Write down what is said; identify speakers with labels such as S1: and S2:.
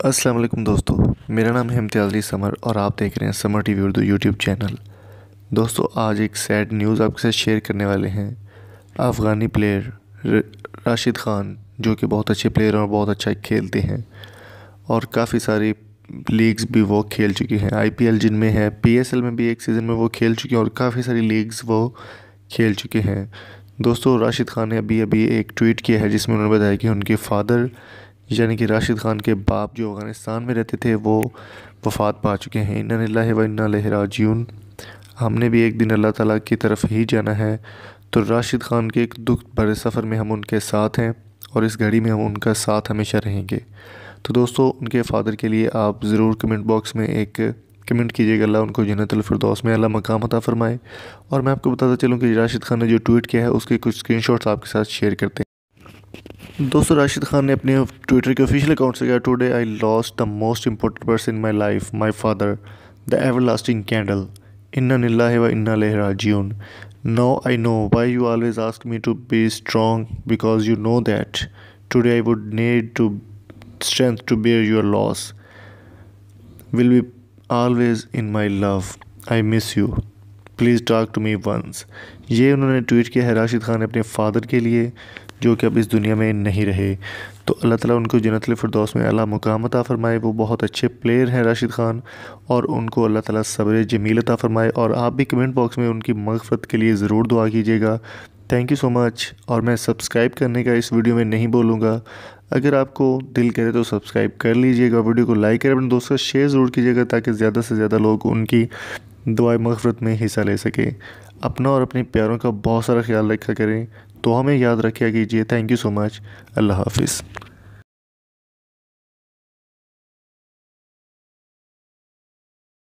S1: अस्सलाम वालेकुम दोस्तों, मेरा नाम है समर और आप देख रहे हैं summer TV Urdu YouTube channel. दोस्तों, आज एक सैड न्यूज़ आपके साथ शेयर करने वाले हैं। अफ़गानी प्लेयर राशिद ख़ान, जो कि बहुत अच्छे प्लेयर और बहुत अच्छा खेलते हैं और काफ़ी सारी लीग्स भी वो खेल चुके हैं। आईपीएल जिनमें है, पीएसएल में भी एक सीज़न में वो खेल चुके हैं और काफ़ी सारी लीग्स वो खेल चुके हैं। दोस्तों, राशिद ख़ान ने अभी अभी एक ट्वीट किया है जिसमें उन्होंने बताया कि उनके फादर यानी कि राशिद ख़ान के बाप जो अफ़गानिस्तान में रहते थे वो वफ़ात पा चुके हैं। इन्ना लिल्लाहि व इन्ना इलैहि राजिऊन। हमने भी एक दिन अल्लाह ताला की तरफ ही जाना है। तो राशिद ख़ान के एक दुख भरे सफ़र में हम उनके साथ हैं और इस घड़ी में हम उनका साथ हमेशा रहेंगे। तो दोस्तों, उनके फ़ादर के लिए आप ज़रूर कमेंट बॉक्स में एक कमेंट कीजिएगा। अल्लाह उनको जन्नतुल फिरदौस में अल्लाह मकाम अता फ़रमाए। और मैं आपको बताता चलूँ कि राशिद ख़ान ने जो ट्वीट किया है उसके कुछ स्क्रीनशॉट्स आपके साथ शेयर करते हैं। दोस्तों, राशिद ख़ान ने अपने ट्विटर के ऑफिशियल अकाउंट से कहा, today I lost the most important person in my life, my father, the ever lasting candle, इन्ना लिल्लाहि व इन्ना इलैहि राजिऊन। Now I know why you always ask me to be strong, because you know that today I would need to strength to bear your loss, will be always in my love, I miss you, please talk to me once. ये उन्होंने tweet किया है राशिद ख़ान ने अपने father के लिए, जो कि अब इस दुनिया में नहीं रहे। तो अल्लाह ताला उनको जन्नतुल फिरदौस में आला मुकाम अता फ़रमाए। वो बहुत अच्छे प्लेयर हैं राशिद ख़ान, और उनको अल्लाह ताला सब्र जमील अता फ़रमाए। और आप भी कमेंट बॉक्स में उनकी मग़फ़रत के लिए ज़रूर दुआ कीजिएगा। Thank you so much. और मैं सब्सक्राइब करने का इस वीडियो में नहीं बोलूँगा, अगर आपको दिल करे तो सब्सक्राइब कर लीजिएगा। वीडियो को लाइक करें, अपने दोस्तों से शेयर ज़रूर कीजिएगा ताकि ज़्यादा से ज़्यादा लोग उनकी दुआए मग़फ़रत में हिस्सा ले सकें। अपना और अपने प्यारों का बहुत सारा ख्याल रखा करें। तो हमें याद रखिया कीजिए। Thank you so much. अल्लाह हाफ़िज़।